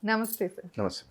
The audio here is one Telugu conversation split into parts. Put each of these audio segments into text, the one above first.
నమస్తే సార్. నమస్తే.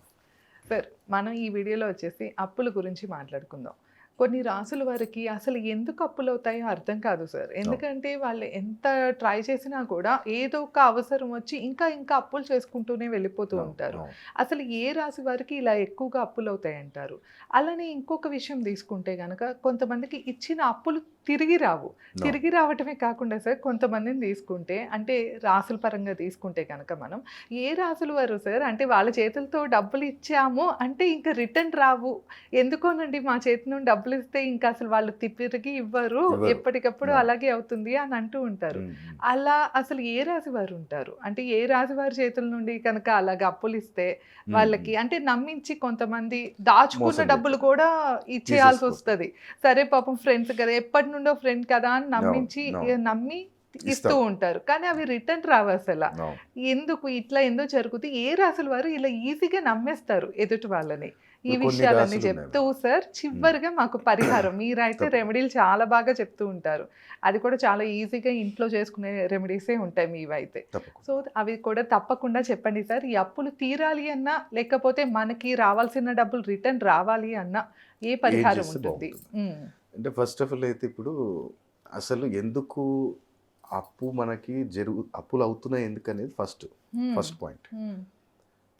సార్, మనం ఈ వీడియోలో వచ్చేసి అప్పుల గురించి మాట్లాడుకుందాం. కొన్ని రాసుల వారికి అసలు ఎందుకు అప్పులవుతాయో అర్థం కాదు సార్. అవును. ఎందుకంటే వాళ్ళు ఎంత ట్రై చేసినా కూడా ఏదో ఒక అవసరం వచ్చి ఇంకా ఇంకా అప్పులు చేసుకుంటూనే వెళ్ళిపోతూ అవును. ఉంటారు. అవును. అసలు ఏ రాశి వారికి ఇలా ఎక్కువగా అప్పులవుతాయంటారు? అలానే ఇంకొక విషయం తీసుకుంటే గనక కొంతమందికి ఇచ్చిన అప్పులు తిరిగి రావు. అవును. తిరిగి రావటమే కాకుండా సార్ కొంతమందిని తీసుకుంటే అంటే రాసుల పరంగా తీసుకుంటే గనక మనం ఏ రాసుల వారు సార్ అంటే వాళ్ళ చేతులతో డబ్బులు ఇచ్చాము అంటే ఇంకా రిటర్న్ రావు. ఎందుకోనండి మా చేతి నుండి డబ్బులిస్తే ఇంకా అసలు వాళ్ళు తిరిగి ఇవ్వరు. ఇవ్వరు. ఎప్పటికప్పుడు అవును. అలాగే అవుతుంది అని అంటూ ఉంటారు. హ్మ్. హ్మ్. అలా అసలు ఏ రాశి వారు ఉంటారు? అంటే ఏ రాశి వారి చేతుల నుండి కనుక అలాగ అప్పులిస్తే హ్మ్. వాళ్ళకి అంటే నమ్మించి కొంతమంది దాచుకున్న మోసం డబ్బులు చేస్తారు. కూడా తీసేసుకుంటారు. ఇచ్చేయాల్సొస్తది. సరే పాపం ఫ్రెండ్స్ కదా! ఎప్పటినుండో ఫ్రెండ్ కదా! అని అవును. నమ్మించి అవును. నమ్మి ఇస్తూ ఇస్తారు. ఉంటారు. కానీ అవి రిటర్న్ రావసల. అవును. ఎందుకు ఇట్లా ఎందుకు జరుగుతుంది? ఏ రాసుల వారు ఇలా ఈజీగా నమ్మేస్తారు ఎదుటి వాళ్ళని? ఈ ఇప్పుడు కొన్ని విషయాలన్నీ రాసులున్నాయి చెప్తూ మేడం. సార్ హ్మ్. చివరిగా మాకు పరిహారం మీరైతే తప్పకుండా. రెమెడీలు చాలా బాగా చెప్తూ ఉంటారు. అది కూడా చాలా ఈజీగా ఇంట్లో చేసుకునే రెమెడీసే ఉంటాయి మీవైతే. తప్పకుండా. సో, అవి కూడా తప్పకుండా చెప్పండి సార్. ఈ అప్పులు తీరాలి అన్నా, లేకపోతే మనకి రావాల్సిన డబ్బులు రిటర్న్ రావాలి అన్నా ఏ ఏం పరిహారం చేస్తే ఉంటుంది? బావుంటుంది? హ్మ్. అంటే ఫస్ట్ ఆఫ్ ఆల్ అయితే ఇప్పుడు అసలు ఎందుకు అప్పు మనకి అప్పులవుతున్నాయి ఎందుకనేది హ్మ్. First point. హ్మ్.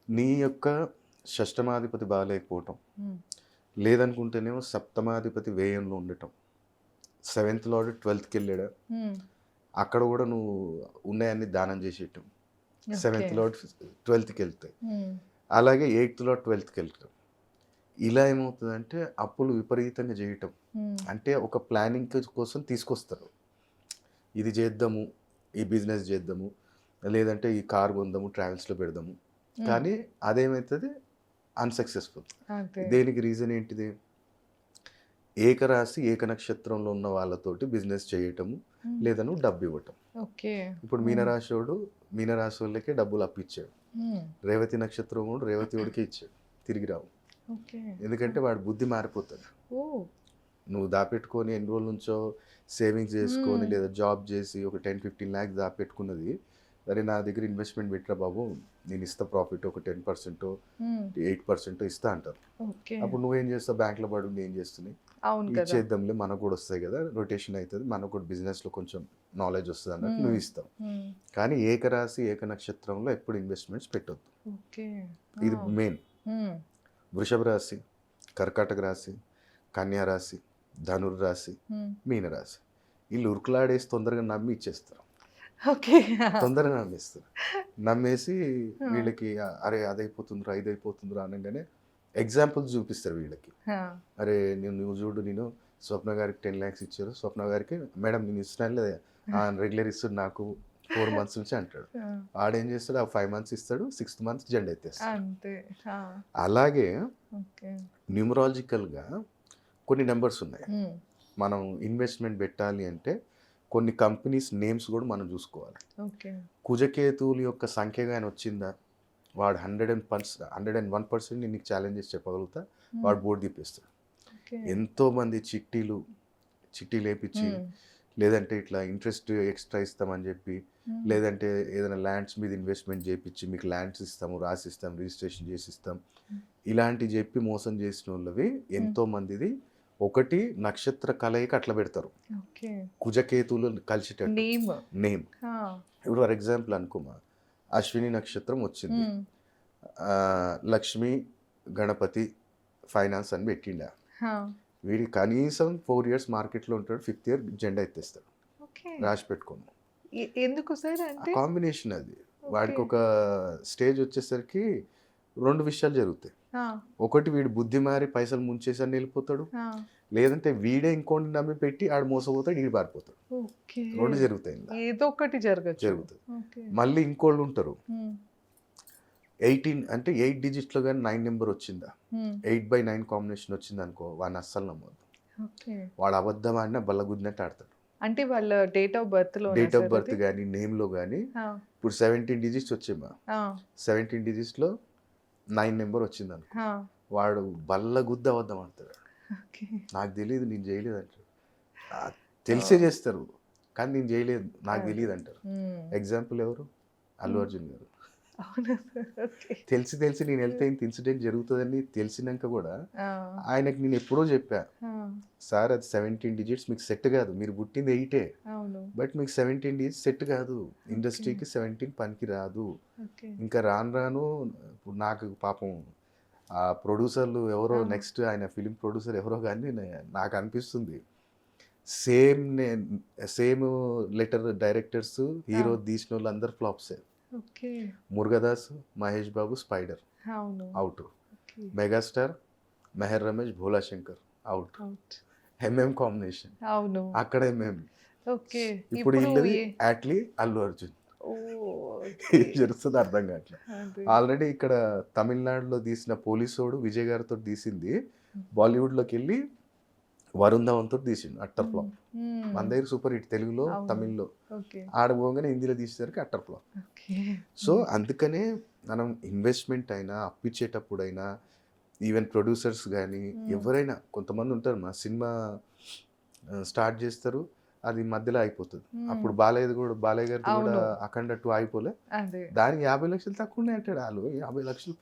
నీ యొక్క షష్టమాధిపతి బాలేకపోవటం, హ్మ్. లేదనుకుంటేనేమో సప్తమాధిపతి వ్యయంలో ఉండటం, సెవెంత్ లార్డ్ 12థ్‌కెళ్ళాడా, హ్మ్. అక్కడ గూడా నువ్వు ఉన్నాయన్నీ దానం చేసేయటం. ఓకే. సెవెంత్ లార్డ్ 12థ్‌కెళ్తాయి. హ్మ్. అలాగే ఎయిత్ లార్డ్ 12థ్‌కెళ్తాడు. ఇలా ఏమవుతదంటే అప్పులు విపరీతంగా చేయటం. హ్మ్. అంటే ఒక ప్లానింగ్ కోసం తీసుకొస్తారు. ఇది చేద్దాము, ఈ బిజినెస్ చేద్దాము, లేదంటే ఈ కార్ కొందాము, ట్రావెల్స్‌లో పెడదాము. హ్మ్. కానీ అదేమైతది అన్‌సక్సెస్‌ఫుల్. అదే. దేనికి రీజన్ ఏంటిది? ఏకరాశి, ఏక నక్షత్రంలో ఉన్న వాళ్ళతోటి బిజినెస్ చేయటము, హ్మ్. లేదా నువ్వు డబ్బివ్వటం. ఓకే. ఇప్పుడు హ్మ్. మీనరాశోళ్ళకే డబ్బులు అప్పిచ్చాడు. హ్మ్. రేవతి నక్షత్రం వాడు రేవతియోడికే ఇచ్చాడు. తిరిగి రావు. ఓకే. ఎందుకంటే వాడి బుద్ధి మారిపోతది. ఓహ్! నువ్వు దాపెట్టుకొని ఎన్ని రోజుల నుంచో సేవింగ్స్ చేసుకొని హ్మ్. లేదా జాబ్ చేసి ఒక 10, 15 లాక్స్ దాపెట్టుకున్నది. సరే నా దగ్గర ఇన్వెస్ట్‌మెంట్ పెట్టిరా బాబు. నేను ఇస్తా ప్రాఫిట్ ఒక 10%, హ్మ్. 8% ఇస్తా అంటారు. ఓకే. అప్పుడు నువ్వేం చేస్తావు? బ్యాంక్‌లో పడుండి ఏం చేస్తున్నాయి? అవును కదా! ఇచ్చేద్దాంలే మనకు కూడా వస్తాయి కదా! రొటేషన్ అయితది. మనకు కూడా బిజినెస్‌లో కొంచెం నాలెడ్జ్ వస్తది అన్నట్టు హ్మ్. నువ్వు ఇస్తావు. హ్మ్. కానీ ఏకరాశి, ఏక నక్షత్రంలో ఎప్పుడు ఇన్వెస్ట్‌మెంట్స్ పెట్టొద్దు. ఓకే. ఇది ఆ! మెయిన్. హ్మ్. వృషభ రాశి, కర్కాటక రాశి, కన్యా రాశి, ధనుర్రాశి, హ్మ్. మీనరాశి. ఈళ్ళు ఉరుకులాడేసి తొందరగా నమ్మి ఇచ్చేస్తారు. ఓకే. తొందరగా నమ్మేస్తారు. నమ్మేసి ఆ! వీళ్ళకి అరే అదైపోతుందిరా, ఇదైపోతుందిరా అనంగానే ఎగ్జాంపుల్స్ చూపిస్తారు వీళ్ళకి. ఆ! అరే నువ్వు చూడు స్వప్న గారికి 10 లాక్స్ ఇచ్చారు. స్వప్న గారికి మేడం నేను ఇస్తున్నాను లేదా రెగ్యులర్ ఇస్తుడు నాకు 4 మంత్స్ నుంచి అంటాడు. ఆ! ఆడేం చేస్తాడు ఆ 5 మంత్స్ ఇస్తాడు. 6th మంత్ జెండా ఎత్తేస్తాడు. అంతే. ఆ! అలాగే ఓకే. న్యూమరాలజికల్‌గా కొన్ని నంబర్స్ ఉన్నాయి. హ్మ్. మనం ఇన్వెస్ట్‌మెంట్ పెట్టాలి అంటే కొన్ని కంపెనీస్ నేమ్స్ కూడా మనం చూసుకోవాలి. ఓకే. కుజకేతువుల యొక్క సంఖ్య గాని వచ్చిందా? వాడు 101% నేను నీకు ఛాలెంజ్ చేసి చెప్పగలుగుతా. హ్మ్. వాడు బోర్డ్ తిప్పేస్తాడు. ఓకే. ఎంతోమంది చిట్టీలేపిచ్చి హ్మ్. లేదంటే ఇట్లా ఇంట్రెస్ట్ ఎక్స్‌ట్రా ఇస్తామని చెప్పి, హ్మ్. లేదంటే ఏదైనా ల్యాండ్స్ మీద ఇన్వెస్ట్‌మెంట్ చేపిచ్చి మీకు ల్యాండ్స్ ఇస్తాము, రాసిస్తాం, రిజిస్ట్రేషన్ చేసిస్తాం. హ్మ్. ఇలాంటివి చెప్పి మోసం చేసినోళ్ళవి హ్మ్. ఎంతోమందిది. ఒకటి నక్షత్ర కలయిక అట్లా పెడతారు. ఓకే. కుజకేతువులు కలిసేటట్టు నేమ్. నేమ్. ఆ! ఇప్పుడు ఫర్ ఎగ్జాంపుల్ అనుకోమా, అశ్విని నక్షత్రం వచ్చింది. హ్మ్. లక్ష్మి, గణపతి ఫైనాన్స్ అని పెట్టిండా. ఆ! వీడు కనీసం 4 ఇయర్స్ మార్కెట్‌లో ఉంటాడు. 5th ఇయర్ జెండా ఎత్తేస్తాడు. ఓకే. రాసి పెట్టుకోను. ఎందుకు సార్ ఆ అంటే? కాంబినేషన్ అది. ఓకే. వాడికొక స్టేజ్ వచ్చేసరికి 2 విషయాలు జరుగుతాయి. ఆ! ఒకటి వీడు బుద్ధి మారి పైసలు ముంచేసని వెళ్ళిపోతాడు. ఆ! లేదంటే వీడే ఇంకోడిని నమ్మి పెట్టి ఆడు మోసపోతాడు, ఈడు పారిపోతాడు. ఓకే. 2 జరుగుతాయి ఇందుల. ఏదో ఒకటి జరగచ్చు. జరుగుతది. ఓకే. మళ్ళీ ఇంకోళ్ళుంటారు. హ్మ్. 18 అంటే 8 డిజిట్స్‌లో గాని 9 నంబర్ వచ్చిందా? హ్మ్. 8/9 కాంబినేషన్ వచ్చిందనుకో వాడిని అస్సలు నమ్మొద్దు. ఓకే. వాడు అబద్ధం ఆడినా బల్లగుద్దినట్టు ఆడతాడు. అంటే వాళ్ళ డేట్ ఆఫ్ బర్త్‌లోనా డేట్ ఆఫ్ సార్ బర్త్ అది? గాని, నేమ్‌లో గాని ఆ! ఇప్పుడు 17 డిజిట్స్ వచ్చేమా, ఆ! 17 డిజిట్స్‌లో 9 నంబర్ వచ్చిందనుకో, ఆ! వాడు బల్లగుద్ది అబద్ధం ఆడతాడు. ఓకే. నాకు తెలీదు నేను చేయలేదు అంటాడు. తెలిసే ఓహ్! చేస్తారు. కానీ నేను చేయలేదు నాకు అదే. తెలీదు అంటారు. హ్మ్. ఎగ్జాంపుల్ ఎవరు? అల్లు హ్మ్. అర్జున్ గారు. అవునా సార్? ఓకే. తెలిసి నేను వెళ్తే ఇంత ఇన్సిడెంట్ జరుగుతుందని తెలిసినాక కూడా ఆ! ఆయనకి నేను ఎప్పుడో చెప్పా, ఆ! సార్ అది 17 డిజిట్స్ మీకు సెట్ కాదు, మీరు పుట్టింది 8 అవును. బట్ మీకు 17 డిజిట్స్ సెట్ కాదు, ఓకే. ఇండస్ట్రీకి 17 పనికి రాదు. ఓకే. ఇంకా రాను రాను ఇప్పుడు నాకు పాపం ఆ ప్రొడ్యూసర్లు ఎవరో ఆ! నెక్స్ట్ ఆయన ఫిలిం ప్రొడ్యూసర్ ఎవరో కానీ నాకు అనిపిస్తుంది సేమ్ సేమ్ లెటర్ డైరెక్టర్స్ ఆ! హీరో తీసిన వాళ్ళు అందరు ఫ్లాప్సే. ఓకే. మురుగదాస్, మహేష్ బాబు, స్పైడర్ అవును. Out. Okay. Megastar, Meher Ramesh, Bhola Shankar out. Out. MM combination అవును. అక్కడ ఎంఎం. ఓకే. ఇప్పుడు ఇప్పుడు వీళ్ళది ఏ యాట్లీ అల్లు అర్జున్. ఓహ్! ఓకే. ఏం జరుగుతుందో అర్థం కావట్లేదు. అదే. ఆల్రెడీ ఇక్కడ తమిళనాడులో తీసిన పోలీసోడు విజయ్ గారితో తీసింది హ్మ్. బాలీవుడ్లోకి వెళ్ళి వరుణ్ ధవన్తో తీసిండు అట్టర్ హ్మ్. ఫ్లాప్. మన హ్మ్. దగ్గర సూపర్ హిట్ తెలుగులో అవును. తమిళ్లో, ఓకే. ఆడ పోగానే హిందీలో తీసేసరికి అట్టర్ ఫ్లాప్. ఓకే. సో హ్మ్. అందుకనే మనం ఇన్వెస్ట్మెంట్ అయినా అప్పిచ్చేటప్పుడైనా ఈవెన్ ప్రొడ్యూసర్స్ కానీ హ్మ్. ఎవరైనా కొంతమంది ఉంటారు మా సినిమా స్టార్ట్ చేస్తారు అది మధ్యలో అయిపోతుంది. హ్మ్. అప్పుడు బాలయ్య గారిది కూడా అవును. అఖండ 2 అయిపోలే, అదే. దానికి 50 లక్షలు తక్కువ ఉన్నాయి అంటాడు. వాళ్ళు 50 లక్షలు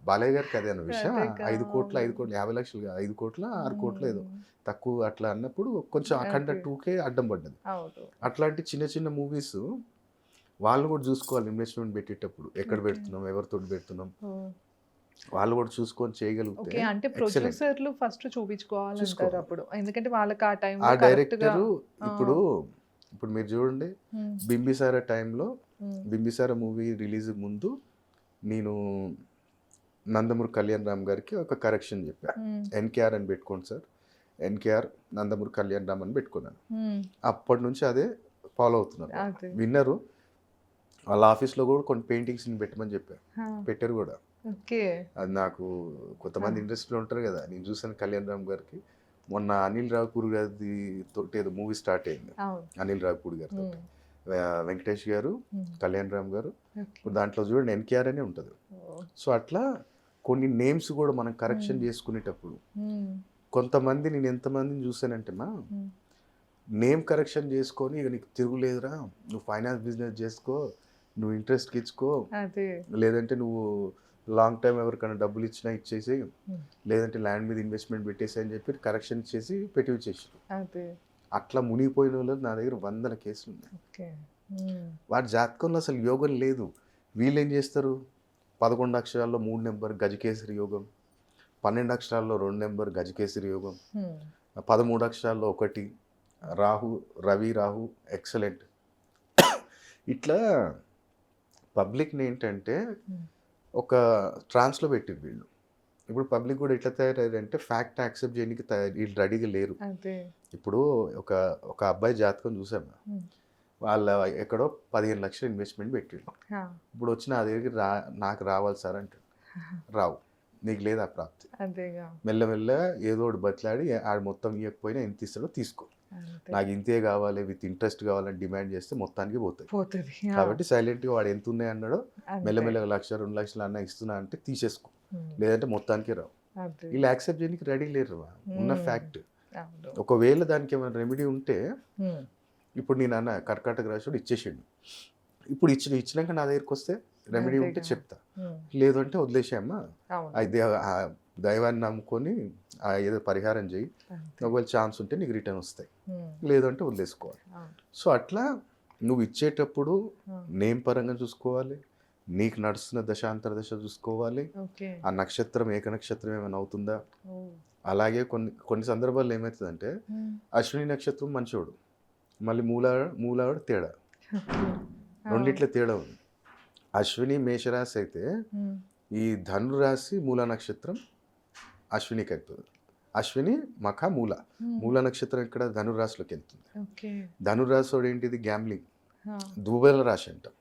బాలయ్య గారికి అదే అన్న విషయం. అదేగా 5 కోట్ల అవును. 5 కోట్లు 50 లక్షలు 5 కోట్ల 6 కోట్ల ఏదో హ్మ్. తక్కువ అట్లా అన్నప్పుడు కొంచెం అఖండ అదే. 2కే అడ్డం పడ్డది. అవును. అట్లాంటి చిన్న చిన్న మూవీస్ వాళ్ళు కూడా చూసుకోవాలి ఇన్వెస్ట్మెంట్ పెట్టేటప్పుడు ఎక్కడ ఓకే. పెడుతున్నాం, ఎవరితోటి పెడుతున్నాం, ఓహ్! వాళ్ళు కూడా చూసుకొని చేయగలిగితే ఓకే. అంటే ఎక్సలెంట్. ప్రొడ్యూసర్‌లు ఫస్ట్ చూపించుకోవాలంటారు చూసుకోవాలి. అప్పుడు. ఎందుకంటే వాళ్ళకి ఆ ఆ టైంలో కరెక్ట్‌గా డైరెక్టరు ఆ! ఇప్పుడు ఇప్పుడు మీరు చూడండి హ్మ్. 'బింబిసార' టైంలో హ్మ్. 'బింబిసార' మూవీ రిలీజ్ ముందు నేను నందమూరి కళ్యాణ్ రామ్ గారికి ఒక కరెక్షన్ చెప్పా. హ్మ్. ఎన్‌కేఆర్ అని పెట్టుకోండి సార్. ఎన్‌కేఆర్ నందమూరి కళ్యాణ్ రామ్ అని పెట్టుకున్నాను. హ్మ్. అప్పటి నుంచి అదే ఫాలో అవుతున్నారు వాళ్ళు. అదే. విన్నరు. వాళ్ళ ఆఫీస్‌లో కూడా కొన్ని పెయింటింగ్స్‌ని పెట్టమని చెప్పా. ఆ! పెట్టారు కూడా. ఓకే. అది నాకు ఆ! కొంతమంది ఇండస్ట్రీలో ఉంటారు కదా! నేను చూసాను కళ్యాణ్ రామ్ గారికి. మొన్న అనిల్ రావిపూడి గారిది తోటి ఏదో మూవీ స్టార్ట్ అయింది. అవును. అనిల్ రావిపూడి గారితోటి. హ్మ్. వెంకటేష్ గారు, హ్మ్. కళ్యాణ్ రామ్ గారు. ఓకే. ఇప్పుడు దాంట్లో చూడండి ఎన్‌కేఆర్ అనే ఉంటది. ఓహ్! సో, అట్లా కొన్ని నేమ్స్ కూడా మనం కరెక్షన్ హ్మ్. చేసుకునేటప్పుడు హ్మ్. కొంతమంది నేను ఎంతమందిని చూసానంటే హ్మ్. నేమ్ కరెక్షన్ చేసుకొని ఇక నీకు తిరుగులేదురా, నువ్వు ఫైనాన్స్ బిజినెస్ చేసుకో, నువ్వు ఇంట్రెస్ట్‌కి ఇచ్చుకో, అదే. లేదంటే నువ్వు లాంగ్ టైమ్ ఎవరికైనా డబ్బులు ఇచ్చినా ఇచ్చేసేయి, హ్మ్. లేదంటే ల్యాండ్ మీద ఇన్వెస్ట్మెంట్ పెట్టేసేయి అని చెప్పి కరెక్షన్ ఇచ్చేసి పెట్టించేసారు. అదే. అట్లా మునిగిపోయిన వాళ్ళు నా దగ్గర వందల కేసులు ఉన్నాయి. ఓకే. హ్మ్. వాడి జాతకంలో అసలు యోగం లేదు. వీళ్ళేం చేస్తారు, 11 అక్షరాల్లో 3 నెంబర్ గజకేసరి యోగం, 12 అక్షరాల్లో 2 నెంబర్ గజకేసరి యోగం, హ్మ్. 13 అక్షరాల్లో 1 రాహు, రవి రాహు ఎక్సలెంట్. ఇట్లా పబ్లిక్‌ని ఏంటంటే హ్మ్. ఒక ట్రాన్స్‌లో పెట్టిర్రు వీళ్ళు. ఇప్పుడు పబ్లిక్ కూడా ఎట్లా తయారయ్యారంటే ఫ్యాక్ట్ యాక్సెప్ట్ చేయడానికి వీళ్ళు రెడీగా లేరు. అదే. ఇప్పుడు ఒక ఒక అబ్బాయి జాతకం చూసాము. హ్మ్. వాళ్ళ ఎక్కడో 15 లక్షలు ఇన్వెస్ట్మెంట్ పెట్టిండు. ఆ! ఇప్పుడు వచ్చి నా దగ్గరికి నాకు రావాలి సార్ అంటాడు. రావు. నీకు లేదు ఆ ప్రాప్తి. అదేగా. మెల్లమెల్లగా ఏదో ఒకటి బతిలాడి ఆడు మొత్తం ఇవ్వకపోయినా ఎంత ఇస్తాడో తీసుకో. అంతే. నాకు ఇంతే కావాలి విత్ ఇంట్రెస్ట్ కావాలని డిమాండ్ చేస్తే మొత్తానికి పోతాయి. పోతది. ఆ! కాబట్టి సైలెంట్‌గా వాడు ఎంత ఉన్నాయి అన్నాడో అంతే. మెల్లమెల్లగా 1,00,000, 2,00,000 అన్న ఇస్తున్నా అంటే తీసేసుకో. హ్మ్. లేదంటే మొత్తానికే రావు. అదే. వీళ్ళు యాక్సెప్ట్ చేయడానికి రెడీ లేరు. ఉన్న హ్మ్. ఫ్యాక్ట్. అవును. ఒకవేళ దానికి ఏమైనా రెమెడీ ఉంటే హ్మ్. ఇప్పుడు నేను అన్న కర్కాటక రాశివాడు ఇచ్చేసిండు. ఇప్పుడు ఇచ్చినాక నా దగ్గరికి వస్తే రెమెడీ ఉంటే అదేగా. చెప్తా. హ్మ్. లేదు అంటే వదిలేసేయమ్మా. అవును. అయితే దైవాన్ని నమ్ముకొని ఏదో పరిహారం చేయి. అంతే. ఒకవేళ ఛాన్స్ ఉంటే నీకు రిటర్న్ వస్తాయి. హ్మ్. లేదంటే వదిలేసుకోవాలి. అవును. సో, అట్లా నువ్వు ఇచ్చేటప్పుడు ఆ! నేమ్ పరంగా చూసుకోవాలి. నీకు నడుస్తున్న దశాంతర దశ చూసుకోవాలి. ఓకే. ఆ నక్షత్రం ఏక నక్షత్రం ఏమైనా అవుతుందా? ఓహ్! అలాగే కొన్ని కొన్ని సందర్భాల్లో ఏమైతదంటే హ్మ్. అశ్విని నక్షత్రం మంచోడు. మళ్ళీ మూలాడు తేడా. ఓకే. ఆ! రెండిట్లో తేడా ఉంది. అశ్విని మేషరాశి అయితే హ్మ్. ఈ ధనురాశి మూల నక్షత్రం అశ్వినికి అవుతుంది. అశ్విని మఖ మూల. హ్మ్. మూల నక్షత్రం ఇక్కడ ధనురాశిలోకి వెళ్తుంది. ఓకే. ధనురాశి ఏంటిది గ్యాంబ్లింగ్. ఆ! దుర్బల రాశి అంటాం.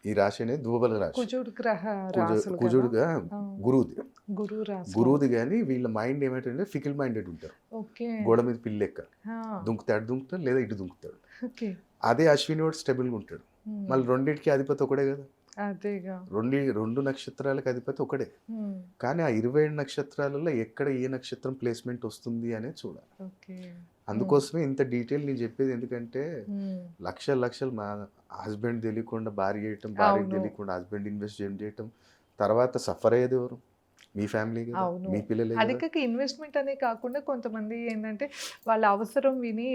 ఈ రాశి అనేది దుర్బల రాశి. కుజుడు గ్రహ రాసులు కదా! కుజుడుగా ఆ! గురువుది. గురువు రాశిలో గురువుది ఉంటాయి. గానీ వీళ్ళ మైండ్ ఏమైందంటే ఫికిల్ మైండెడ్ ఉంటారు. ఓకే. గోడ మీద పిల్లి లెక్క. ఆ! దుంకుతాడు లేదా ఇటు దుంకుతాడు. ఓకే. అదే అశ్విని వాడు స్టెబుల్‌గా ఉంటాడు. హ్మ్. మళ్ళీ రెండిటికి అధిపతి ఒకడే కదా! అదేగా. 2 నక్షత్రాలకు అధిపతి ఒకడే. హ్మ్. కానీ ఆ 27 నక్షత్రాలలో ఎక్కడ ఏ నక్షత్రం ప్లేస్‌మెంట్ వస్తుంది అనేది చూడాలి. ఓకే. హ్మ్. అందుకోసమే ఇంత డీటెయిల్ నేను చెప్పేది ఎందుకంటే హ్మ్. లక్షలు హస్బెండ్ తెలియకుండా భార్య చేయటం, భార్యకి అవును. తెలియకుండా హస్బెండ్ ఇన్వెస్ట్ చేయటం, తర్వాత సఫర్ అయ్యేది ఎవరు? మీ ఫ్యామిలీ కదా, అవును. మీ పిల్లలే అది కదా. కాక ఇన్వెస్ట్‌మెంట్ అనే కాకుండా కొంతమంది ఏంటంటే వాళ్ళ అవసరం విని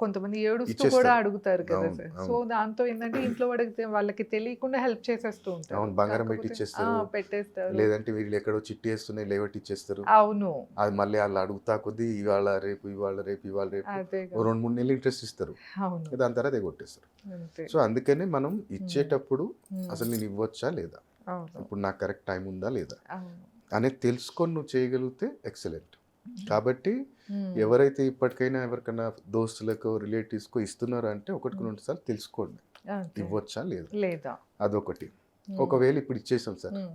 కొంతమంది ఏడుస్తూ కూడా ఇచ్చేస్తారు. అడుగుతారు కదా అవును, సార్. సో, అవును. దాంతో ఏంటంటే ఇంట్లో వాళ్ళకి తెలియకుండా హెల్ప్ చేసేస్తూ ఉంటారు. అవును, బంగారం పెట్టి కాకపోతే ఇచ్చేస్తారు. పెట్టేస్తారు. లేదంటే వీళ్ళు ఎక్కడో చిట్టి వేస్తున్నాయి లేవట్టి ఇచ్చేస్తారు. అవును. అది మళ్ళీ వాళ్ళు అడుగుతా కొద్దీ ఇవాళ రేపు, ఇవాళ రేపు, ఇవాళ రేపు అదే ఓ కదా! 2, 3 నెలలు ఇంట్రెస్ట్ ఇస్తారు. అవును. దాని తర్వాత ఎగొట్టేస్తారు. అంతే. సో అందుకని మనం ఇచ్చేటప్పుడు హ్మ్. అసలు నేను ఇవ్వచ్చా లేదా, అవును. ఇప్పుడు నాకు కరెక్ట్ టైం ఉందా లేదా అవును. అనేది తెలుసుకొని నువ్వు చేయగలిగితే ఎక్సలెంట్. కాబట్టి హ్మ్. ఎవరైతే ఇప్పటికైనా ఎవరికైనా దోస్తులకో రిలేటివ్స్కో ఇస్తున్నారో అంటే ఒకటికి 2 సార్లు తెలుసుకోండి అంతే. ఇవ్వచ్చా లేదా, లేదా. అదొకటి. హ్మ్. ఒకవేళ ఇప్పుడు ఇచ్చేసాం సార్, హ్మ్.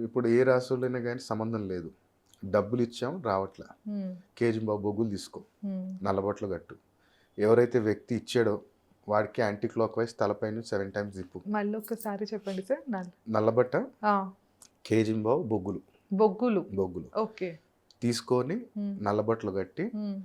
ఇప్పుడు ఏ రాష్ట్రంలోనే కానీ సంబంధం లేదు, డబ్బులు ఇచ్చాం రావట్లే, హ్మ్. కేజీ బాబు బొగ్గులు తీసుకో, హ్మ్. నల్లబొట్లు కట్టు. ఎవరైతే వ్యక్తి ఇచ్చాడో వాడికి యాంటీ క్లాక్ వైజ్ తలపై నుంచి 7 టైమ్స్ తిప్పు. మళ్ళీ ఒక్కసారి చెప్పండి సార్. నల్లబట్ట, ఆ! కేజీ బాబు బొగ్గులు, బొగ్గులు. బొగ్గులు ఓకే. తీసుకొని హ్మ్. నల్లబట్లు కట్టి హ్మ్.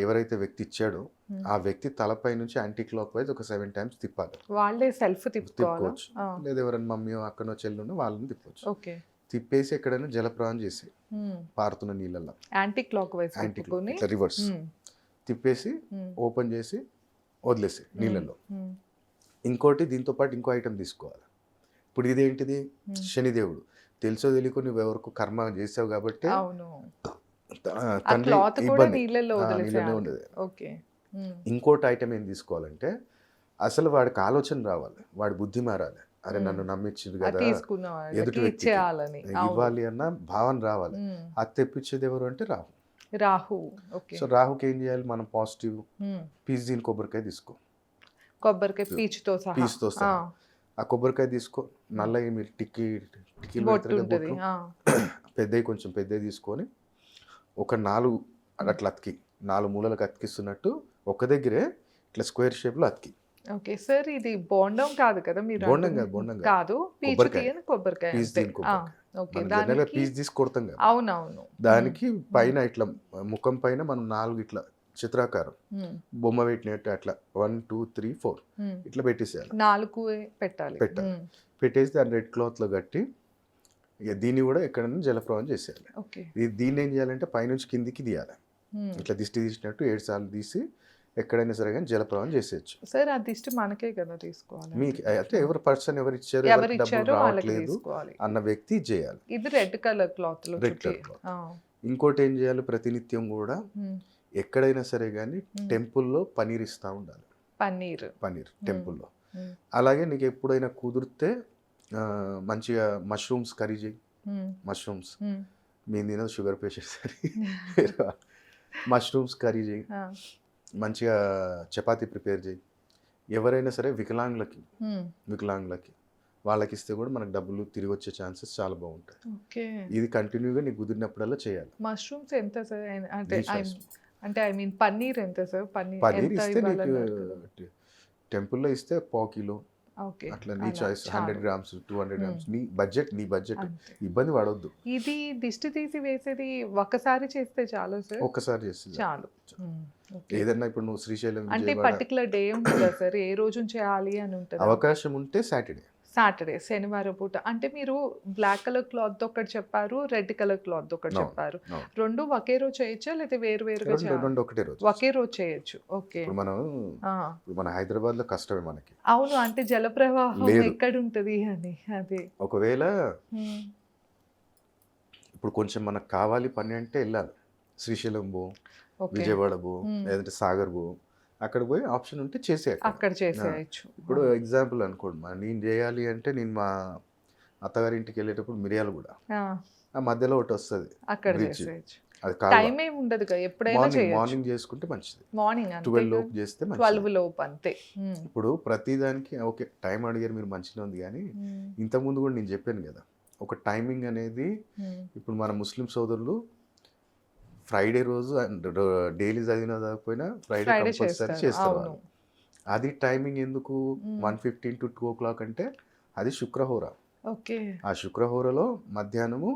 ఎవరైతే వ్యక్తి ఇచ్చాడో హ్మ్. ఆ వ్యక్తి తలపై నుంచి యాంటీ క్లాక్ వైజ్ ఒక 7 టైమ్స్ తిప్పాలి. వాళ్ళే సెల్ఫ్ తిప్పుకోవాలా? తిప్పుకోవచ్చు, ఆ! లేదా ఎవరైనా మమ్మీయో అక్కనో చెల్లునో వాళ్ళని తిప్పవచ్చు. ఓకే. తిప్పేసి ఎక్కడైనా జలప్రవాహం చేసి హ్మ్. పారుతున్న నీళ్ళల్లో anticlockwise anti clock తిప్పుకొని ఇట్లా రివర్స్ హ్మ్. తిప్పేసి హ్మ్. ఓపెన్ చేసి వదిలేసి నీళ్ళల్లో. హ్మ్. ఇంకోటి దీంతో పాటు ఇంకో ఐటెం తీసుకోవాలి. ఇప్పుడు ఇదేంటిది, హ్మ్. శనిదేవుడు. తెలుసో తెలియకో నువ్వు ఎవరికి కర్మ చేసావు కాబట్టి అవును. ఆ తండ్రి క్లాత్ కూడా ఇబ్బంది నీళ్ళల్లో నీళ్ళనే వదిలేసేయాలి. ఉండేది. ఓకే. హ్మ్. ఇంకోటి ఐటెం ఏం తీసుకోవాలంటే అసలు వాడికి ఆలోచన రావాలి, వాడి బుద్ధి మారాలి. అరే హ్మ్. నన్ను నమ్మించింది అది కదా తీసుకున్న ఎదుటి వాళ్ళకి వ్యక్తికి ఇచ్చేయాలని. అవును. ఇవ్వాలి అన్న భావన రావాలి. హ్మ్. అది తెప్పించేది ఎవరు అంటే రాహు. రాహు. ఓకే. సో రాహుకి ఏం చేయాలి మనం పాజిటివ్, హ్మ్. పీస్ దీని కొబ్బరికాయ తీసుకో, కొబ్బరికాయ పీచుతో సహా. పీస్తో ఆ! సహా. ఆ కొబ్బరికాయ తీసుకో, నల్లగా మీరు టిక్కీలు బొట్టు పెడతారు కదా ఉంటది. బొట్లు, ఆ! పెద్దవి కొంచెం పెద్దవి తీసుకొని ఒక 4 అట్లా అతికి, 4 మూలలకు అతికిస్తున్నట్టు ఒక దగ్గరే ఇట్లా స్క్వేర్ షేప్లో అతికి. ఓకే. సార్ ఇది బోండం కాదు కదా మీరు బోండం అంటుంది? కాదు, బోండం కాదు, కాదు. పీచు కొబ్బరికాయ, తీయని కొబ్బరికాయ పీస్ అంతే. దీని ఆ! కొబ్బరికాయ. ఓకే. మనం జనరల్గా దానికి పీస్ తీసి కొడతాం కదా, అవునవును. దానికి పైన ఇట్లా ముఖం పైన మనం 4 ఇట్లా చిత్రాకారం హ్మ్. బొమ్మ పెట్టినట్టు అట్లా 1, 2, 3, 4 హ్మ్. ఇట్లా పెట్టేసేయాలి. 4 పెట్టాలి. పెట్టాలి. హ్మ్. పెట్టేసి దాన్ని రెడ్ క్లాత్లో కట్టి ఇక దీన్ని కూడా ఎక్కడైనా జలప్రవాహం చేసేయాలి. ఓకే. దీన్ని ఏం చేయాలంటే పైనుంచి కిందికి తీయాలి. హ్మ్. ఇట్లా దిష్టి తీసినట్టు 7 సార్లు తీసి ఎక్కడైనా సరే కానీ జలప్రవాహం చేసేయచ్చు. సార్ ఆ దిష్టి మనకే కదా తీసుకోవాలి. మీకు అంటే ఎవరి పర్సన్ ఎవరు ఇచ్చారు, ఎవరికి డబ్బులు ఎవరిచ్చారో వాళ్ళకి రావట్లేదు తీసుకోవాలి. అన్న వ్యక్తి ఇది చేయాలి. ఇది రెడ్ కలర్ క్లాత్‌లో రెడ్ చుట్టి. Colour cloth. ఆ! ఇంకోటి ఏం చేయాలి, ప్రతినిత్యం కూడా హ్మ్. ఎక్కడైనా సరే కానీ హ్మ్. టెంపుల్లో పనీర్ ఇస్తూ ఉండాలి. పన్నీర్. పనీర్ టెంపుల్లో. హ్మ్. అలాగే నీకు ఎప్పుడైనా కుదిరితే మంచిగా మష్రూమ్స్ కర్రీ చేయి. హ్మ్. మష్రూమ్స్ హ్మ్. మేము తినదు షుగర్ పేషెంట్స్ అని మష్రూమ్స్ కర్రీ చేయి, ఆ! మంచిగా చపాతీ ప్రిపేర్ చేయి. ఎవరైనా సరే హ్మ్. వికలాంగులకి వాళ్ళకి ఇస్తే కూడా మనకు డబ్బులు తిరిగి వచ్చే ఛాన్సెస్ చాలా బాగుంటాయి. ఓకే. ఇది కంటిన్యూగా నీకు కుదిరినప్పుడల్లా చేయాలి. మష్రూమ్స్ ఎంత సార్? అంటే నీ చాయిస్. ఐ మీన్ పన్నీర్ ఎంత సార్? పన్నీర్ పనీర్ ఎంత ఇస్తే నీకు ఇవ్వాలన్నారు కదా? టెంపుల్లో ఇస్తే పావు కిలో ఓకే. అట్లా నీ అలా చాయిస్, 100 చాలు. గ్రామ్స్ 200 హ్మ్. గ్రామ్స్ నీ బడ్జెట్ అంతే. ఇబ్బంది పడవద్దు. ఇది దిష్టి తీసి వేసేది ఒక్కసారి చేస్తే చాలు సార్? ఒక్కసారి చేస్తే చాలు. హ్మ్. ఓకే. ఏదన్నా ఇప్పుడు నువ్వు శ్రీశైలం అంటే విజయవాడ పర్టిక్యులర్ డే ఉంటదా సార్? ఏ రోజున చేయాలి అని ఉంటదా? అవకాశం ఉంటే సాటర్డే. సాటర్డే, శనివారం పూట. అంటే మీరు బ్లాక్ కలర్ క్లాత్‌ది ఒకటి చెప్పారు. రెడ్ కలర్ క్లాత్‌ది ఒకటి అవును, చెప్పారు. అవును. 2 ఒకే రోజు చేయొచ్చా? లేతే వేరు వేరుగా రెండు చేయాలా? రెండు ఒకటే రోజు. ఒకే రోజు చేయొచ్చు. ఓకే. ఇప్పుడు ఆ! మన హైదరాబాద్లో కష్టమే మనకి. అవును. అంటే జలప్రవాహం లేదు. ఎక్కడుంటది అని. అదే. ఒకవేళ హ్మ్. ఇప్పుడు కొంచెం మనకు కావాలి పని అంటే వెళ్ళాలి. శ్రీశైలం పో, ఓకే. విజయవాడ పో, హ్మ్. లేదంటే సాగర్ పో, అక్కడ పోయి ఆప్షన్ ఉంటే చేసే అక్కడ. అక్కడ చేసేయచ్చు. ఇప్పుడు ఎగ్జాంపుల్ అనుకోండి, నేను చేయాలి అంటే నేను మా అత్తగారి ఇంటికి వెళ్ళేటప్పుడు మిర్యాలగూడ, ఆ! ఆ మధ్యలో ఒకటి వస్తుంది అక్కడ బ్రిడ్జ్, చేసేయచ్చు. అది కాలువ. టైం ఏమి ఉండదుగా. ఎప్పుడైనా చేయొచ్చు. మార్నింగ్ చేసుకుంటే మంచిది. మార్నింగ్ అంతే 12 కదా! లోపు చేస్తే మంచిది. 12 లోపు అంతే. హ్మ్. ఇప్పుడు ప్రతిదానికి ఓకే టైం అడిగారు మీరు, మంచిగా ఉంది. కానీ హ్మ్. ఇంతకుముందు కూడా నేను చెప్పాను కదా, ఒక టైమింగ్ అనేది. హ్మ్. ఇప్పుడు మన ముస్లిం సోదరులు ఫ్రైడే రోజు డైలీ చదివినా ఫ్రైడే ఫ్రైడే కంపల్సరీ చేస్తారు. చేస్తారు అవును. వాళ్ళు. అది టైమింగ్ ఎందుకు, హ్మ్. 1:15 to 2 o'clock అంటే అది శుక్రహోర. ఓకే. ఆ శుక్రహోరలో మధ్యాహ్నము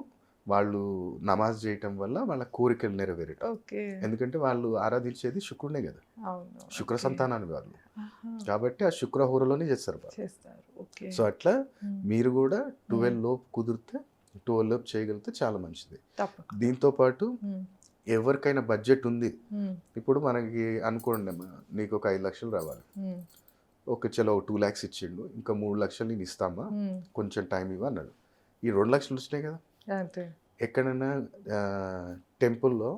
వాళ్ళు నమాజ్ చేయటం వల్ల వాళ్ళ కోరికలు నెరవేరటం. ఓకే. ఎందుకంటే వాళ్ళు ఆరాధించేది శుక్రుడే కదా, అవును. శుక్ర ఓకే. సంతానాన్ని వాళ్ళు. ఆహా! కాబట్టి ఆ శుక్రహోరలోనే చేస్తారు వాళ్ళు. చేస్తారు. ఓకే. సో అట్లా హ్మ్. మీరు కూడా హ్మ్. 12 లోపు కుదిరితే 12 లోపు చేయగలిగితే చాలా మంచిది. తప్పకుండా. దీంతో పాటు హ్మ్. ఎవరికైనా బడ్జెట్ ఉంది, హ్మ్. ఇప్పుడు మనకి అనుకోండి అమ్మా, నీకు ఒక 5 లక్షలు రావాలి, హ్మ్. ఒక చలో 2 lakhs ఇచ్చిండు, ఇంకా 3 లక్షలు నేను ఇస్తామా, హ్మ్. కొంచెం టైం ఇవ్వ అన్నాడు. ఈ 2 లక్షలు వచ్చినాయి కదా. అంతే. ఎక్కడైనా టెంపుల్లో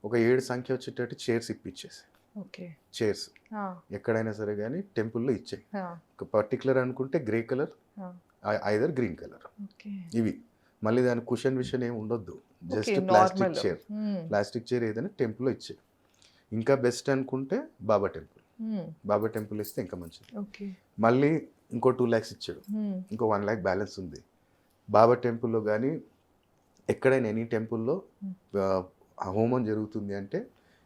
ఒక 7 సంఖ్య వచ్చేటట్టు చైర్స్ ఇప్పించేసి, ఓకే. చైర్స్ ఆ! ఎక్కడైనా సరే కానీ టెంపుల్లో ఇచ్చేయి. ఆ! ఒక పర్టికులర్ అనుకుంటే గ్రే కలర్, ఆ! Either green colour, okay. ఇవి. మళ్ళీ దాని కుషన్ విషన్ ఏమి ఉండొద్దు, okay. Just plastic normal. Chair. హ్మ్. ప్లాస్టిక్ చైర్ ఏదైనా టెంపుల్లో ఇచ్చేయి. ఇంకా బెస్ట్ అనుకుంటే బాబా టెంపుల్, హ్మ్. బాబా టెంపుల్ ఇస్తే ఇంకా మంచిది. ఓకే. మళ్ళీ ఇంకో 2 lakhs ఇచ్చాడు, హ్మ్. ఇంకో 1 lakh బ్యాలెన్స్ ఉంది. బాబా టెంపుల్లో కానీ ఎక్కడైనా ఎనీ టెంపుల్లో హ్మ్. హోమం జరుగుతుంది అంటే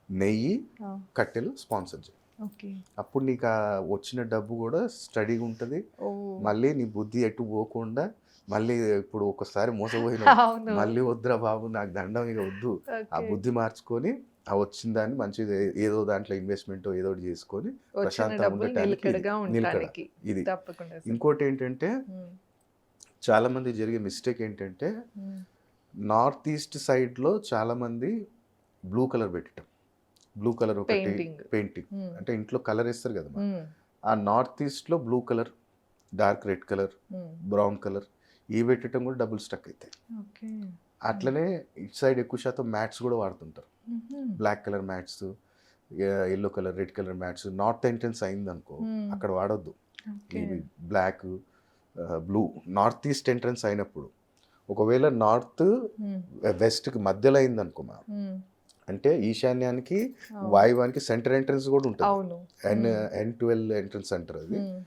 నెయ్యి, ఆ! కట్టెలు స్పాన్సర్ చేయి. ఓకే. అప్పుడు నీకు ఆ వచ్చిన డబ్బు కూడా స్టడీగా ఉంటుంది. ఓహ్! మళ్ళీ నీ బుద్ధి ఎటు పోకుండా, మళ్ళీ ఇప్పుడు ఒకసారి మోసపోయిన అవును. మళ్ళీ వద్దురా బాబు నాకు దండం ఇక వద్దు, ఆ ఓకే. బుద్ధి మార్చుకొని ఆ వచ్చిన దాన్ని మంచిది ఏదో దాంట్లో ఇన్వెస్ట్మెంట్ ఏదో ఒకటి చేసుకొని వచ్చిన ప్రశాంతంగా డబ్బులు ఉండటానికి ఇది నిలకడగా నిలకడ. ఉండటానికి. ఇది తప్పకుండా సార్. ఇంకోటి ఏంటంటే, హ్మ్. చాలా మంది జరిగే మిస్టేక్ ఏంటంటే, హ్మ్. నార్త్ ఈస్ట్ సైడ్లో చాలా మంది బ్లూ కలర్ పెట్టటం, బ్లూ కలర్ ఒకటి పెయింటింగ్. పెయింటింగ్, హ్మ్. అంటే ఇంట్లో కలర్ వేస్తారు కదా మనం. హ్మ్. ఆ నార్త్ ఈస్ట్లో blue colour, dark red colour, hmm. Brown colour ఇవి పెట్టడం కూడా డబుల్ స్టక్ అవుతాయి. ఓకే. అట్లనే ఇటు సైడ్ ఎక్కువ శాతం మ్యాట్స్ కూడా వాడుతుంటారు, హుహు. Black colour mats, yellow colour, red colour mats. North entrance అయిందనుకో హ్మ్. అక్కడ వాడొద్దు. ఓకే. ఇవి black, blue. North east entrance అయినప్పుడు ఒకవేళ నార్త్ హ్మ్. వెస్ట్కి మధ్యలో అయిందనుకో హ్మ్. అంటే ఈశాన్యానికి అవును. వాయువానికి సెంటర్ ఎంట్రన్స్ కూడా ఉంటుంది. అవును. ఎన్ హ్మ్. N12 ఎంట్రన్స్ అంటారు అది. హ్మ్.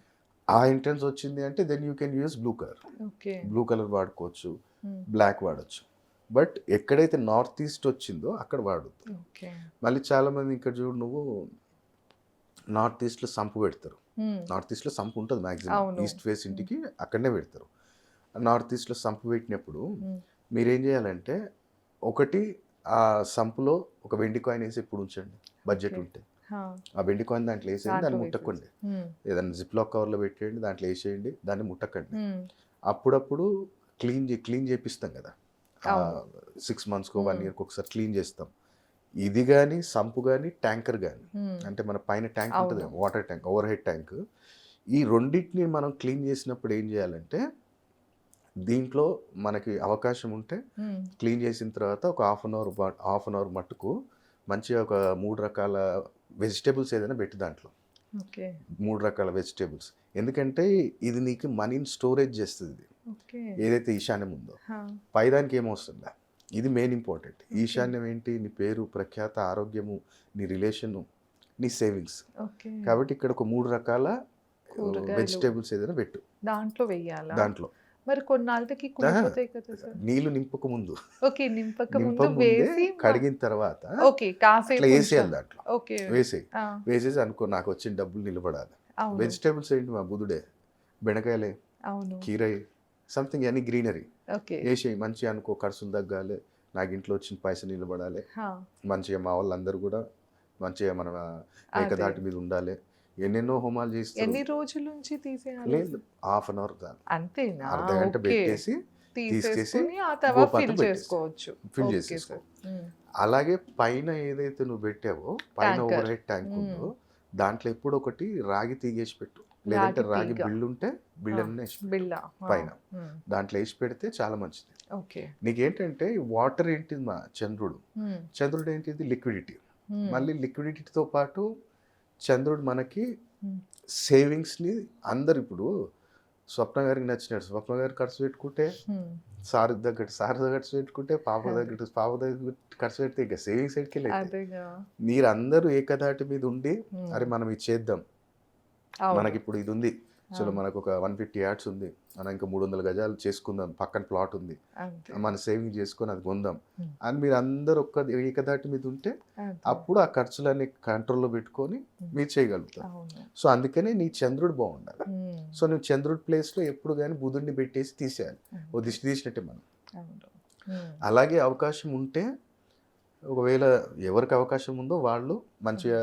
ఆ ఎంట్రన్స్ వచ్చింది అంటే then you can use blue colour. Okay. Blue colour వాడుకోవచ్చు, హ్మ్. బ్లాక్ వాడచ్చు. బట్ ఎక్కడైతే నార్త్ ఈస్ట్ వచ్చిందో అక్కడ వాడొద్దు. ఓకే. మళ్ళీ చాలామంది ఇక్కడ చూడు నువ్వు, నార్త్ ఈస్ట్లో సంపు పెడతారు. హ్మ్. నార్త్ ఈస్ట్లో సంపు ఉంటుంది మ్యాక్సిమం, అవును. ఈస్ట్ ఫేస్ హ్మ్. ఇంటికి అక్కడనే పెడతారు. నార్త్ ఈస్ట్లో సంపు పెట్టినప్పుడు హ్మ్. మీరేం చేయాలంటే, ఒకటి ఆ సంపులో ఒక వెండి కాయిన్ వేసి ఎప్పుడు ఉంచండి, బడ్జెట్ ఓకే. ఉంటే. ఆ! ఆ వెండి కాయిన్ దాంట్లో వేసేయండి, దాంట్లో దాన్ని వేసేసి. ముట్టకండి. హ్మ్. ఏదైనా జిప్లాక్ కవర్లో పెట్టేయండి, దాంట్లో వేసేయండి, దాన్ని ముట్టకండి. హ్మ్. అప్పుడప్పుడు క్లీన్ చేపిస్తాం కదా, అవును. 6 monthsకో 1 హ్మ్. yearకో ఒకసారి క్లీన్ చేస్తాం. ఇది కానీ సంపు కానీ ట్యాంకర్ కానీ, హ్మ్. అంటే మన పైన ట్యాంక్ ఉంటుంది అవును. కదా, water tank, over head tank, ఈ రెండింటిని మనం క్లీన్ చేసినప్పుడు ఏం చేయాలంటే, దీంట్లో మనకి అవకాశం ఉంటే హ్మ్. క్లీన్ చేసిన తర్వాత ఒక హాఫ్ అన్ అవర్ మట్టుకు మంచిగా ఒక 3 రకాల వెజిటేబుల్స్ ఏదైనా పెట్టి దాంట్లో ఓకే. 3 రకాల వెజిటేబుల్స్. ఎందుకంటే ఇది నీకు మనీని స్టోరేజ్ చేస్తుంది, ఓకే. ఏదైతే ఈశాన్యం ఉందో. ఆ! పైదానికి ఏమొస్తుందా, ఇది మెయిన్ ఇంపార్టెంట్. ఓకే. ఈశాన్యం ఏంటి, నీ పేరు ప్రఖ్యాత, ఆరోగ్యము, నీ రిలేషను, నీ సేవింగ్స్. ఓకే. కాబట్టి ఇక్కడ ఒక 3 రకాల కూరగాయలు వెజిటేబుల్స్ ఏదైనా పెట్టు దాంట్లో వెయ్యాలా? దాంట్లో. మరి కొన్నాళ్ళకి ఆహా, కుళ్ళిపోతాయి కదా సార్? నీళ్లు నింపక ముందు, ఓకే. నింపక ముందు నింపక ముందే వేసి కడిగిన తర్వాత ఓకే. అట్లా కాసేపు వేసేయాలి ఉంచాలి. దాంట్లో. ఓకే. వేసేయి. ఆ! వేసేసి అనుకో నాకు వచ్చిన డబ్బులు నిలబడాలి. అవును. వెజిటేబుల్స్ ఏంటి మా బుధుడే, బెండకాయలే, అవును. కీరయి, సంథింగ్ ఎనీ గ్రీనరీ ఓకే. వేసేయి. మంచిగా అనుకో ఖర్చులు తగ్గాలి, నాకు ఇంట్లో వచ్చిన పైసలు నిలబడాలి, ఆ! మంచిగా మా వాళ్ళందరూ కూడా మంచిగా మన అదే. ఏకధాటి మీద ఉండాలి. ఎన్నెన్నో హోమాలు చేస్తారు. ఎన్ని రోజుల నుంచి తీసేయాలి లేదు, సార్? హాఫ్ అన్ అవర్ చాలు, అంతేనా? అర్ధగంట ఓకే. పెట్టేసి తీసేసి తీసేసుకొని ఆ తర్వాత గోపాతం ఫిల్ పెట్టేసి చేసుకోవచ్చు. ఫిల్ ఓకే చేసేసుకో. సార్. హ్మ్. అలాగే పైన ఏదైతే నువ్వు పెట్టావో, పైన ఓవర్ ట్యాంకర్. హెడ్ ట్యాంక్ హ్మ్. ఉందో దాంట్లో ఎప్పుడు ఒకటి రాగి తీగేసి పెట్టు, లేదంటే రాగి రాగి తీగ. బిళ్ళు ఉంటే ఆ! బిళ్ళనే వేసి పెట్టు బిళ్ళ. ఆ! పైన. హ్మ్. దాంట్లో వేసి పెడితే చాలా మంచిది. ఓకే. నీకేంటంటే వాటర్ ఏంటిది మా చంద్రుడు, హ్మ్. చంద్రుడు ఏంటిది లిక్విడిటీ. హ్మ్. మళ్ళీ లిక్విడిటీతో పాటు చంద్రుడు మనకి హ్మ్. సేవింగ్స్ని, అందరు ఇప్పుడు స్వప్న గారికి నచ్చినట్టు స్వప్న గారు ఖర్చు పెట్టుకుంటే, హ్మ్. సార్ ఖర్చు పెట్టుకుంటే, పాప అదే. దగ్గర ఖర్చు పెడితే ఇంకా సేవింగ్స్ సైడ్కి వెళ్ళి అదేగా. మీరందరూ ఏకధాటి మీద ఉండి, హ్మ్. అరే మనం ఇది చేద్దాం, అవును. మనకిప్పుడు ఇది ఉంది, చలో అవును. మనకు ఒక 150 యార్డ్స్ ఉంది, మనం ఇంకా 300 గజాలు చేసుకుందాం, పక్కన ప్లాట్ ఉంది, అంతే. మన సేవింగ్ చేసుకొని అది కొందాం హ్మ్. అని మీరు అందరూ ఏకధాటి మీద ఉంటే, అదే. అప్పుడు ఆ ఖర్చులన్నీ కంట్రోల్లో పెట్టుకొని హ్మ్. మీరు చేయగలుగుతారు. అవును. సో అందుకనే నీ చంద్రుడు బాగుండాలి. హ్మ్. సో నువ్వు చంద్రుడి ప్లేస్లో ఎప్పుడు కానీ బుధుడిని పెట్టేసి తీసేయాలి, ఓ అంతే. దిష్టి తీసినట్టే మనం. అవును. అలాగే అవకాశం ఉంటే ఒకవేళ ఎవరికి అవకాశం ఉందో వాళ్ళు మంచిగా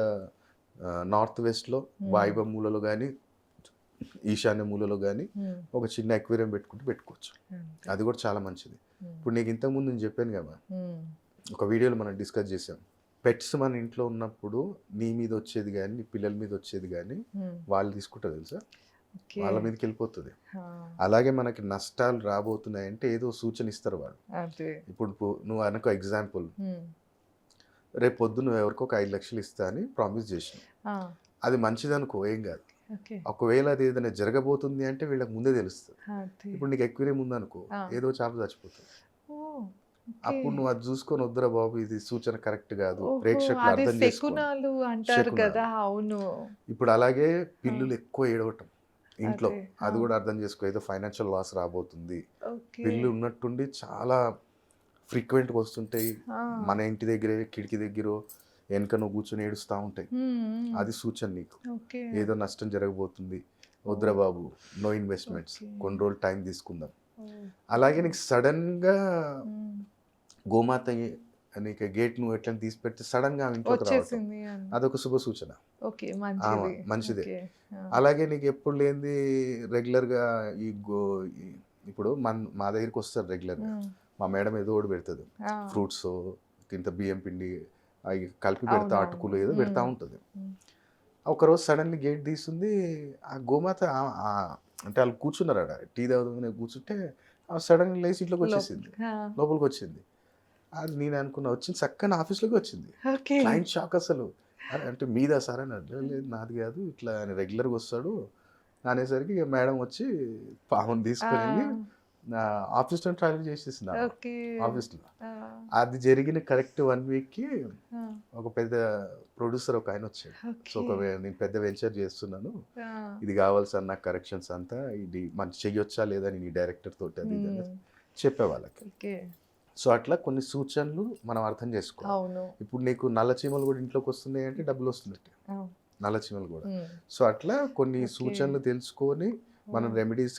నార్త్ వెస్ట్లో వాయువ్య మూలలో కానీ ఈశాన్య మూలలో కానీ ఒక చిన్న ఎక్వేరియం పెట్టుకోవచ్చు. అది కూడా చాలా మంచిది. ఇప్పుడు నీకు ఇంతకుముందు నేను చెప్పాను కదా, ఒక వీడియోలో మనం డిస్కస్ చేసాం, పెట్స్ మన ఇంట్లో ఉన్నప్పుడు నీ మీద వచ్చేది కానీ నీ పిల్లల మీద వచ్చేది కానీ వాళ్ళు తీసుకుంటారు తెలుసా, వాళ్ళ మీదకి వెళ్ళిపోతుంది. అలాగే మనకి నష్టాలు రాబోతున్నాయంటే ఏదో సూచన ఇస్తారు వాళ్ళు. ఇప్పుడు నువ్వు అనుకో ఎగ్జాంపుల్, రేపు పొద్దు నువ్వు ఎవరికో ఒక 5 లక్షలు ఇస్తా అని ప్రామిస్ చేసిన, అది మంచిది అనుకో, ఏం కాదు. ఒకవేళ అది ఏదైనా జరగబోతుంది అంటే వీళ్ళకి ముందే తెలుస్తుంది. ఇప్పుడు నీకు ఎక్వేరియం ఉందనుకో, ఏదో చేప చచ్చిపోతుంది, అప్పుడు నువ్వు అది చూసుకొని వద్దురా బాబు ఇది సూచన కరెక్ట్ కాదు, ప్రేక్షకులు అర్థం అంటారు కదా. అవును. ఇప్పుడు అలాగే పిల్లులు ఎక్కువ ఏడవటం ఇంట్లో, అది కూడా అర్థం చేసుకో, ఏదో ఫైనాన్షియల్ లాస్ రాబోతుంది. పిల్లు ఉన్నట్టుండి చాలా ఫ్రీక్వెంట్గా వస్తుంటాయి మన ఇంటి దగ్గరే, కిటికీ దగ్గర వెనక నువ్వు కూర్చొని ఏడుస్తూ ఉంటాయి, అది సూచన నీకు ఏదో నష్టం జరగబోతుంది, వద్దురా బాబు నో ఇన్వెస్ట్మెంట్స్, కొన్ని రోజులు టైం తీసుకుందాం. అలాగే నీకు సడన్గా గోమాత నీకు గేట్ నువ్వు ఎట్లా తీసి పెడితే సడన్గా ఇంట్లోకి రావటం, అదొక శుభ సూచన, మంచిదే. అలాగే నీకు ఎప్పుడు లేనిది రెగ్యులర్గా ఇప్పుడు మా దగ్గరికి వస్తారు రెగ్యులర్గా, మా మేడం ఏదో ఒకటి పెడుతుంది, ఫ్రూట్స్ ఇంత బియ్యం పిండి అవి కలిపి పెడతా, అటుకులు ఏదో పెడతా ఉంటుంది. ఒకరోజు సడన్లీ గేట్ తీస్తుంది, ఆ గోమాత అంటే వాళ్ళు కూర్చున్నారు ఆడ టీ తాగుతుంది కూర్చుంటే సడన్గా లేచి ఇంట్లోకి వచ్చేసింది, లోపలికి వచ్చింది. అది నేను అనుకున్నా, వచ్చింది చక్కని ఆఫీస్లోకి వచ్చింది. క్లయింట్ షాక్ అసలు, అంటే మీదా సార్ అని అర్థం లేదు, నాది కాదు, ఇట్లా ఆయన రెగ్యులర్గా వస్తాడు అనేసరికి మేడం వచ్చి పాపం తీసుకొని వెళ్ళి ఆఫీస్లో ట్రావెల్ చేసేసింది ఆఫీస్లో. అది జరిగిన కరెక్ట్ 1 వీక్కి ఒక పెద్ద ప్రొడ్యూసర్ ఒక ఆయన వచ్చాడు. సో నేను పెద్ద వెంచర్ చేస్తున్నాను, ఇది కావాలి సార్ నాకు కరెక్షన్స్ అంతా, ఇది మంచి చెయ్యొచ్చా లేదా నీ డైరెక్టర్ తోటి అది చెప్పే వాళ్ళకి. సో అట్లా కొన్ని సూచనలు మనం అర్థం చేసుకోవాలి. ఇప్పుడు నీకు నల్ల చీమలు కూడా ఇంట్లోకి వస్తున్నాయి అంటే డబ్బులు వస్తున్నట్టే, నల్ల చీమలు కూడా. సో అట్లా కొన్ని సూచనలు తెలుసుకొని మనం రెమెడీస్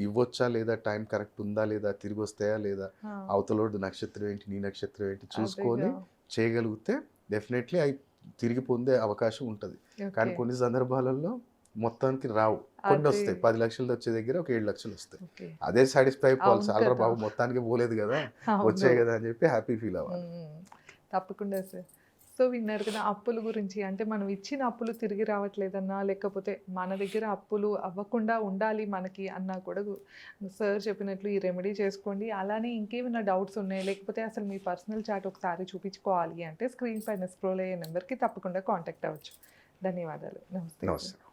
ఇవ్వచ్చా లేదా, టైం కరెక్ట్ ఉందా లేదా, తిరిగి వస్తాయా లేదా, అవతలోడు నక్షత్రం ఏంటి నీ నక్షత్రం ఏంటి చూసుకొని చేయగలిగితే డెఫినెట్లీ అవి తిరిగి పొందే అవకాశం ఉంటుంది. కానీ కొన్ని సందర్భాలలో మొత్తానికి రావు, కొన్ని వస్తాయి. 10 లక్షలు వచ్చే దగ్గర ఒక 7 లక్షలు వస్తాయి, అదే సాటిస్ఫై అయిపోవాలి, చాలా బాబు మొత్తానికి పోలేదు కదా, వచ్చాయి కదా అని చెప్పి హ్యాపీ ఫీల్ అవ్వాలి. తప్పకుండా సార్. సో విన్నారు కదా అప్పుల గురించి, అంటే మనం ఇచ్చిన అప్పులు తిరిగి రావట్లేదన్నా, లేకపోతే మన దగ్గర అప్పులు అవ్వకుండా ఉండాలి మనకి అన్నా కూడా సార్ చెప్పినట్లు ఈ రెమెడీ చేసుకోండి. అలానే ఇంకేమైనా డౌట్స్ ఉన్నాయి, లేకపోతే అసలు మీ పర్సనల్ చాట్ ఒకసారి చూపించుకోవాలి అంటే స్క్రీన్ పైన స్క్రోల్ అయ్యే నెంబర్కి తప్పకుండా కాంటాక్ట్ అవ్వచ్చు. ధన్యవాదాలు. నమస్తే.